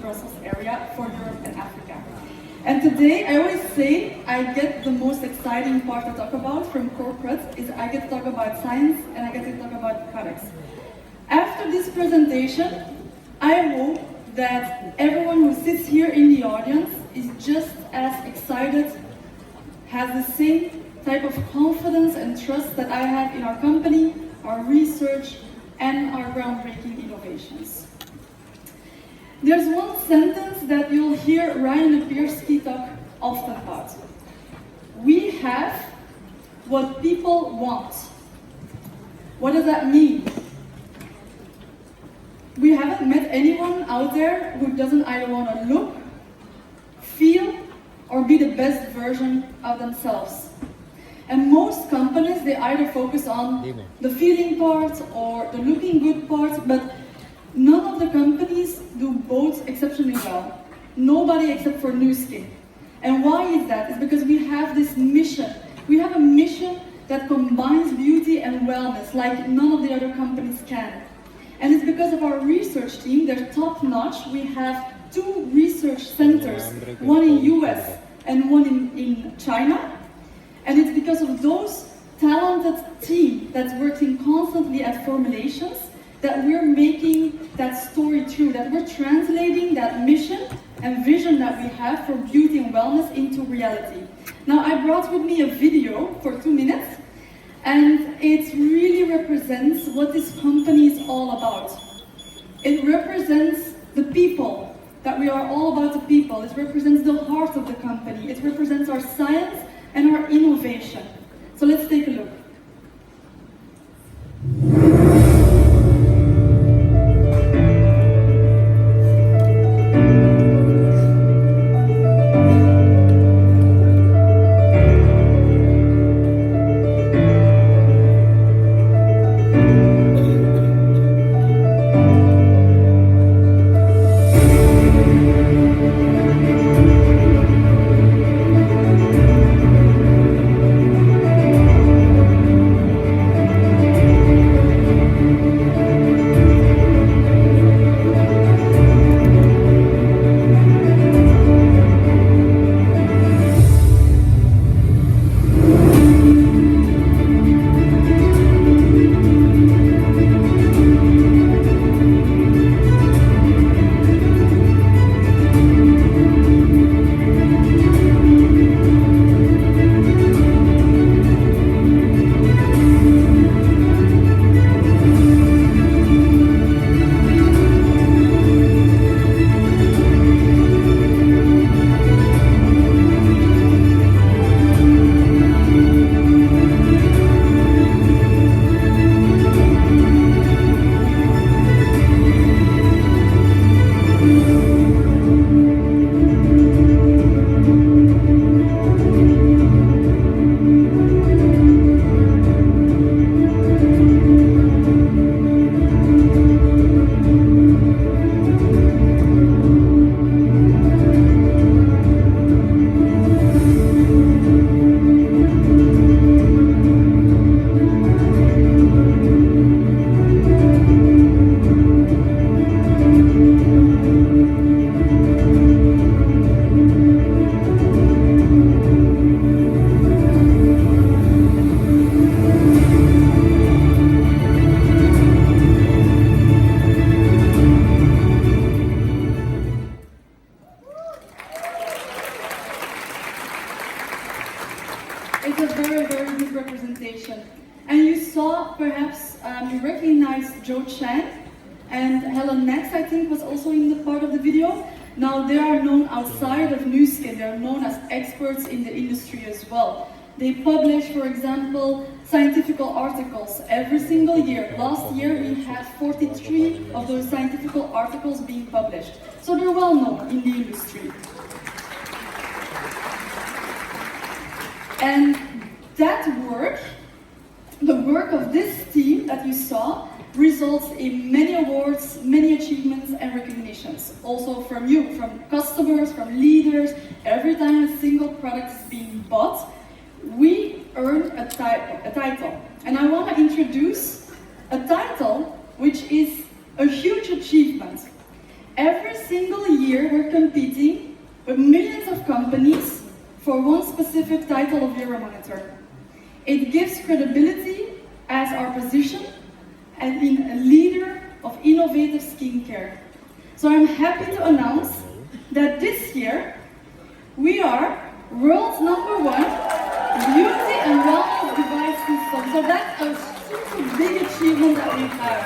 Brussels area for Europe and Africa. And today, I always say, I get the most exciting part to talk about from corporate is I get to talk about science and I get to talk about products. After this presentation, I hope that everyone who sits here in the audience is just as excited, has the same type of confidence and trust that I have in our company, our research, and our groundbreaking innovations. There's one sentence that you'll hear Ryan Napierski talk often about. We have what people want. What does that mean? We haven't met anyone out there who doesn't either want to look, feel, or be the best version of themselves. And most companies, they either focus on the feeling part or the looking good part, but none of the companies do both exceptionally well. Nobody except for Nu Skin. And why is that? It's because we have this mission. We have a mission that combines beauty and wellness like none of the other companies can. And it's because of our research team, they're top notch. We have 2 research centers, one in US and one in China. And it's because of those talented team that's working constantly at formulations that we're making that story true, that we're translating that mission and vision that we have for beauty and wellness into reality. Now, I brought with me a video for 2 minutes, and it really represents what this company is all about. It represents the people, that we are all about the people. It represents the heart of the company. It represents our science and our innovation. So let's take a look. It's a very, very good representation. And you saw, perhaps, you recognized Joe Chang, and Helen Max, I think, was also in the part of the video. Now, they are known outside of Nu Skin. They are known as experts in the industry as well. They publish, for example, scientific articles every single year. Last year, we had 43 of those scientific articles being published. So they're well known in the industry. And that work, the work of this team that you saw, results in many awards, many achievements and recognitions. Also from you, from customers, from leaders. Every time a single product is being bought, we earn a title. And I want to introduce a title which is a huge achievement. Every single year we're competing with millions of companies for one specific title of Euromonitor. It gives credibility as our position and in a leader of innovative skincare. So I'm happy to announce that this year we are world's #1 beauty and wellness device system. So that's a super big achievement that we have.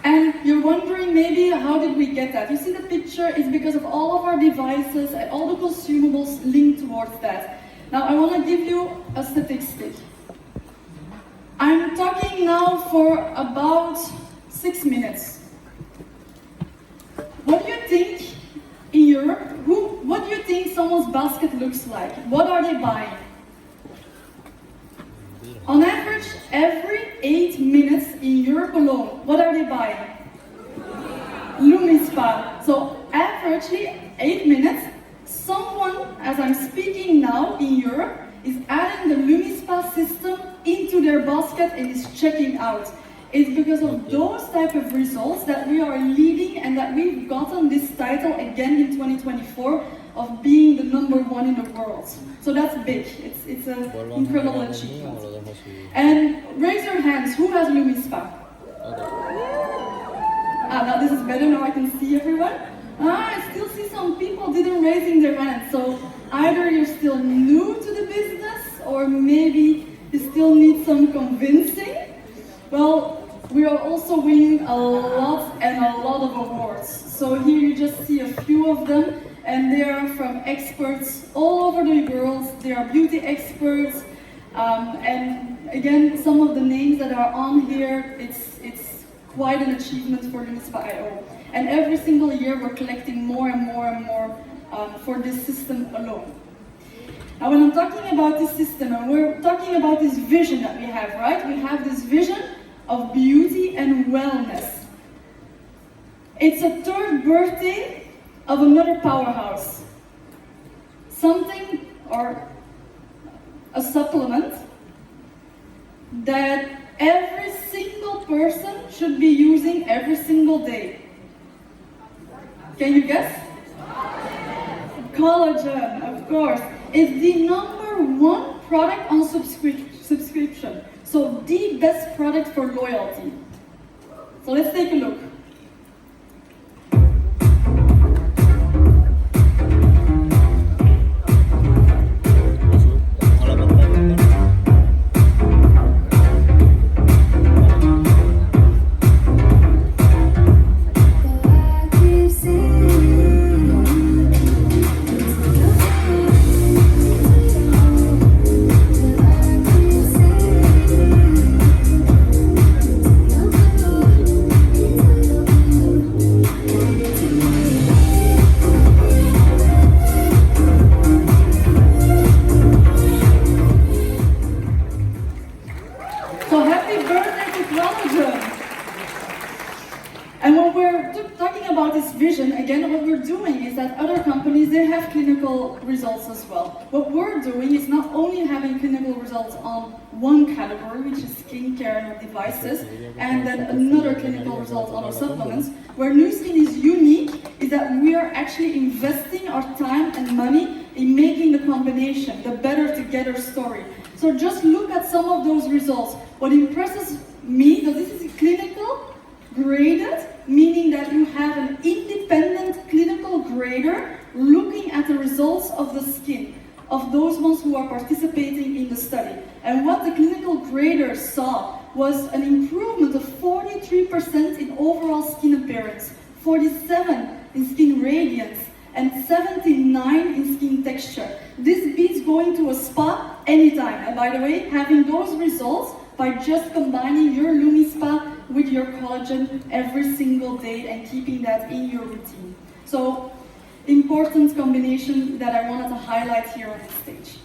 And you're wondering maybe how did we get that? You see the picture is because of all of our devices and all the consumables linked towards that. Now I want to give you a statistic. I'm talking now for about 6 minutes. What do you think in Europe, what do you think someone's basket looks like? What are they buying? On average, every 8 minutes in Europe alone, what are they buying? LumiSpa. So averagely, 8 minutes, someone, as I'm speaking now in Europe, is adding the LumiSpa system into their basket and is checking out. It's because of those type of results that we are leading and that we've gotten this title again in 2024 of being the #1 in the world. So that's big. It's an incredible achievement. And raise your hands, who has LumiSpa? Now this is better, now I can see everyone. I still see some people didn't raising their hands. So either you're still new to the business or maybe you still need some convincing. Well, we are also winning a lot of awards. So here you just see a few of them, and they are from experts all over the world. They are beauty experts, and again, some of the names that are on here, it's quite an achievement for LumiSpa.io. And every single year we're collecting more and more and more for this system alone. Now when I'm talking about this system, and we're talking about this vision that we have, right? We have this vision of beauty and wellness. It's a third birthday of another powerhouse. Something or a supplement that every single person should be using every single day. Can you guess? Collagen, of course. It's the #1 product on subscription. So the best product for loyalty. So let's take a look. And when we're talking about this vision, again, what we're doing is that other companies, they have clinical results as well. What we're doing is not only having clinical results on one category, which is skincare and devices, and then another clinical result on our supplements. Where Nu Skin is unique is that we are actually investing our time and money in making the combination, the better together story. So just look at some of those results. What impresses me, so this is clinical, graded, meaning that you have an independent clinical grader looking at the results of the skin of those ones who are participating in the study. And what the clinical grader saw was an improvement of 43% in overall skin appearance, 47% in skin radiance, and 79% in skin texture. This beats going to a spa anytime. And by the way, having those results by just combining your LumiSpa with your collagen every single day and keeping that in your routine. So, important combination that I wanted to highlight here on this stage.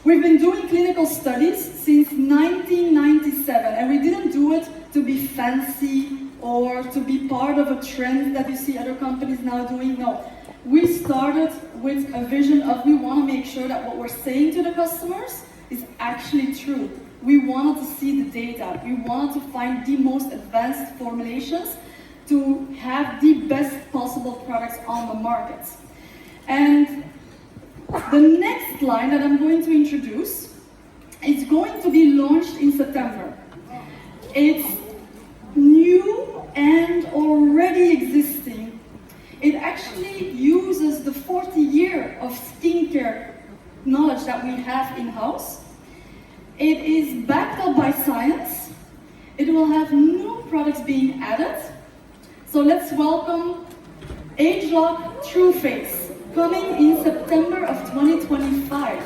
We've been doing clinical studies since 1997, and we didn't do it to be fancy or to be part of a trend that you see other companies now doing. No, we started with a vision of we want to make sure that what we're saying to the customers is actually true. We wanted to see the data. We wanted to find the most advanced formulations to have the best possible products on the market. And the next line that I'm going to introduce is going to be launched in September. It's new and already existing. It actually uses the 40 years of skincare knowledge that we have in-house. It is backed up by science. It will have new products being added. So let's welcome ageLOC True Face, coming in September of 2025.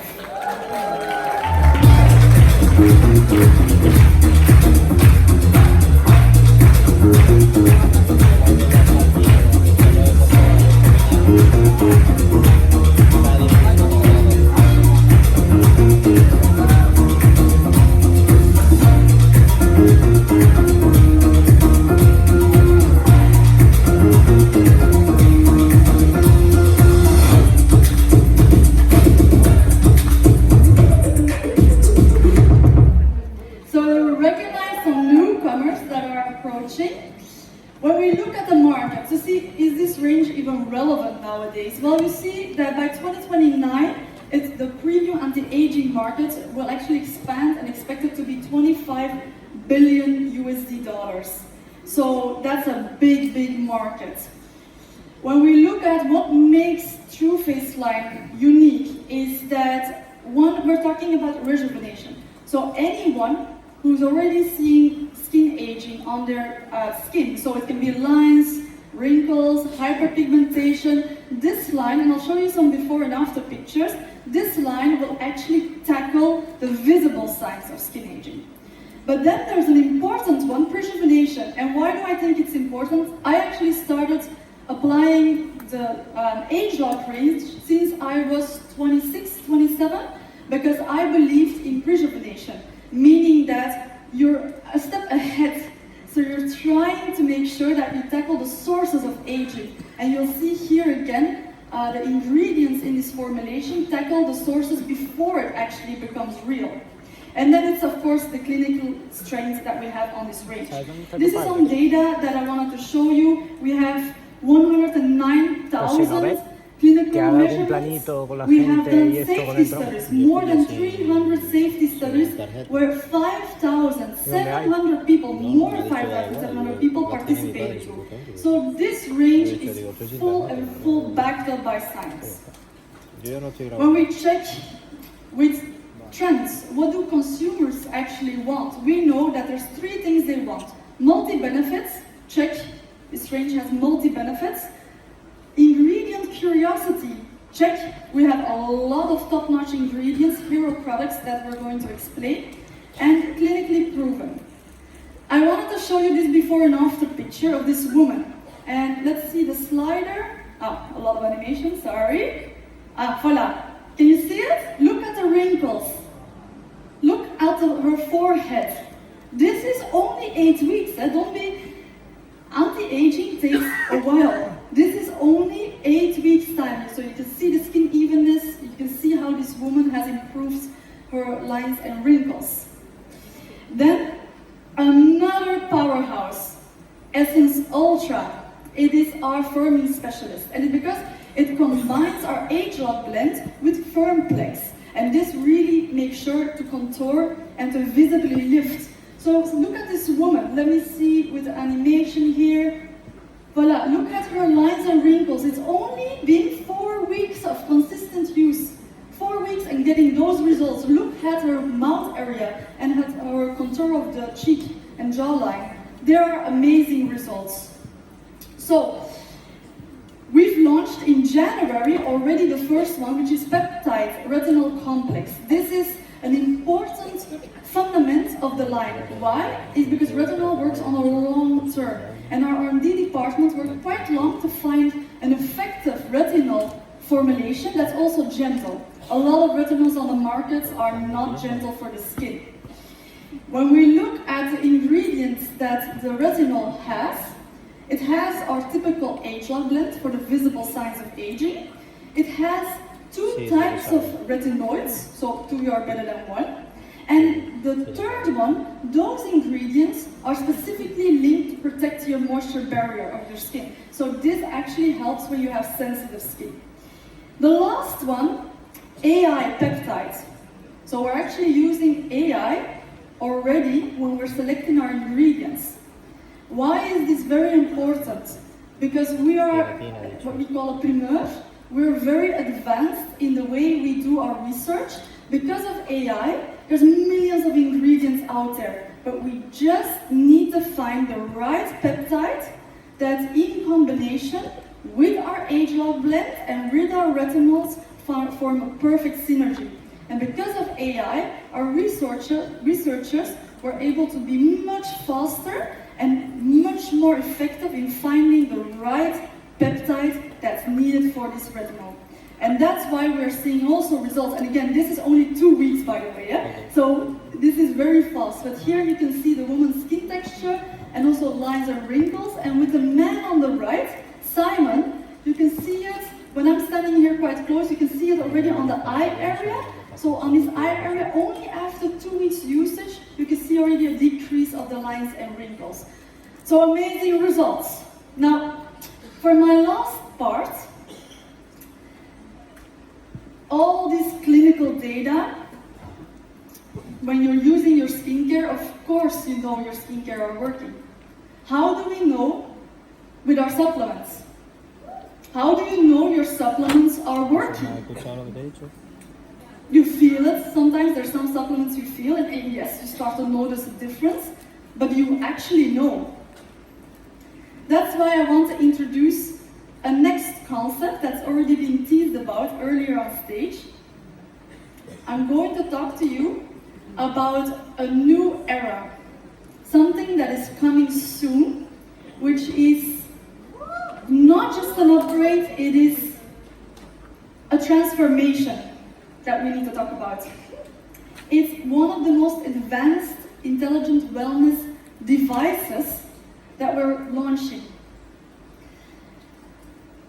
When we look at the market to see, is this range even relevant nowadays? Well, you see that by 2029, the premium anti-aging market will actually expand and expected to be 25 billion USD dollars. So that's a big, big market. When we look at what makes True Face line unique is that, one, we're talking about rejuvenation. So anyone who's already seeing skin aging on their skin, so it can be lines, wrinkles, hyperpigmentation, this line, and I'll show you some before and after pictures, this line will actually tackle the visible signs of skin aging. But then there's an important one, rejuvenation. And why do I think it's important? I actually started applying the ageLOC range since I was 26, 27, because I believed in rejuvenation, meaning that you're a step ahead. So you're trying to make sure that you tackle the sources of aging. And you'll see here again, the ingredients in this formulation tackle the sources before it actually becomes real. And then it's of course the clinical strength that we have on this range. This is some data that I wanted to show you. We have 109,000 clinical measurements. We have done safety studies, more than 300 safety studies, where 5,700 people, more than 5,700 people participated. So this range is full backed up by science. When we check with trends, what do consumers actually want? We know that there's three things they want. Multi-benefits, check, this range has multi-benefits. Ingredient curiosity, check, we have a lot of top-notch ingredients, hero products that we're going to explain, and clinically proven. I wanted to show you this before and after picture of this woman. And let's see the slider. A lot of animation, sorry. Voila. Can you see it? Look at the wrinkles. Look at her forehead. This is only 8 weeks. Don't be... Anti-aging takes a while. This is only 8 weeks time. So you can see the skin evenness. You can see how this woman has improved her lines and wrinkles. Then another powerhouse, Essence Ultra. It is our firming specialist. And it's because it combines our ageLOC blend with FirmPlex. And this really makes sure to contour and to visibly lift. So look at this woman. Let me see with the animation here. Voila, look at her lines and wrinkles. It's only been 4 weeks of consistent use. 4 weeks and getting those results. Look at her mouth area and at her contour of the cheek and jawline. There are amazing results. So, we've launched in January already the first one, which is peptide retinol complex. This is an important fundament of the line. Why? It's because retinol works on a long term. And our R&D department worked quite long to find an effective retinol formulation that's also gentle. A lot of retinols on the market are not gentle for the skin. When we look at the ingredients that the retinol has, it has our typical ageLOC blend for the visible signs of aging. It has 2 types of retinoids, so 2 are better than 1. And the third one, those ingredients are specifically linked to protect your moisture barrier of your skin. So this actually helps when you have sensitive skin. The last one, AI peptides. So we're actually using AI already when we're selecting our ingredients. Why is this very important? Because we are what we call a primeur. We're very advanced in the way we do our research. Because of AI, there's millions of ingredients out there, but we just need to find the right peptide that in combination with our age-log blend and with our retinols form a perfect synergy. And because of AI, our researchers were able to be much faster and much more effective in finding the right peptide that's needed for this retinol. And that's why we're seeing also results. And again, this is only 2 weeks, by the way. Yeah? So this is very fast. But here you can see the woman's skin texture and also lines and wrinkles. And with the man on the right, Simon, you can see it. When I'm standing here quite close, you can see it already on the eye area. So on his eye area, only after 2 weeks usage, you can see already a decrease of the lines and wrinkles. So amazing results. Now, for my last part, all this clinical data, when you're using your skincare, of course you know your skincare are working. How do we know with our supplements? How do you know your supplements are working? You feel it. Sometimes there's some supplements you feel, and yes, you start to notice a difference, but you actually know. That's why I want to introduce a next concept that's already been teased about earlier on stage. I'm going to talk to you about a new era, something that is coming soon, which is not just an upgrade, it is a transformation that we need to talk about. It's one of the most advanced intelligent wellness devices that we're launching.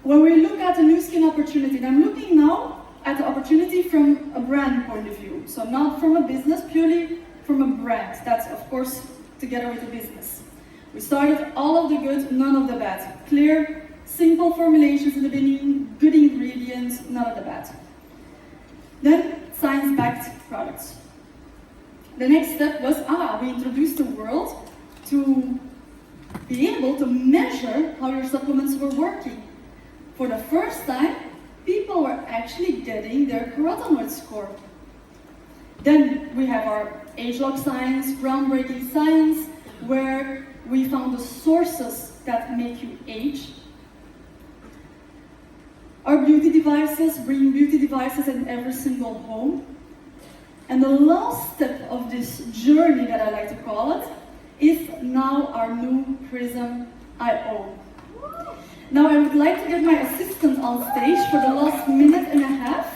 When we look at a new skin opportunity, and I'm looking now at the opportunity from a brand point of view, so not from a business, purely from a brand. That's, of course, together with the business. We started all of the good, none of the bad. Clear, simple formulations in the beginning, good ingredients, none of the bad. Then, science-backed products. The next step was, we introduced the world to be able to measure how your supplements were working. For the first time, people were actually getting their carotenoid score. Then we have our age-log science, groundbreaking science, where we found the sources that make you age. Our beauty devices, bringing beauty devices in every single home. And the last step of this journey, that I like to call it, is now our new Prism IO. Now I would like to get my assistant on stage for the last minute and a half.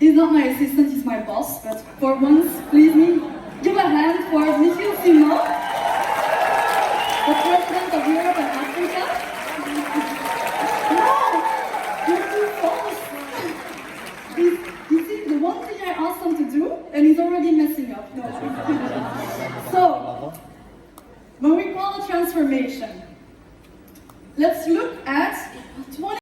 He's not my assistant, he's my boss, but for once, please give a hand for Michiel Simon, the President of Europe and Africa. No! You're too fast! You see, the one thing I asked him to do, and he's already messing up. No.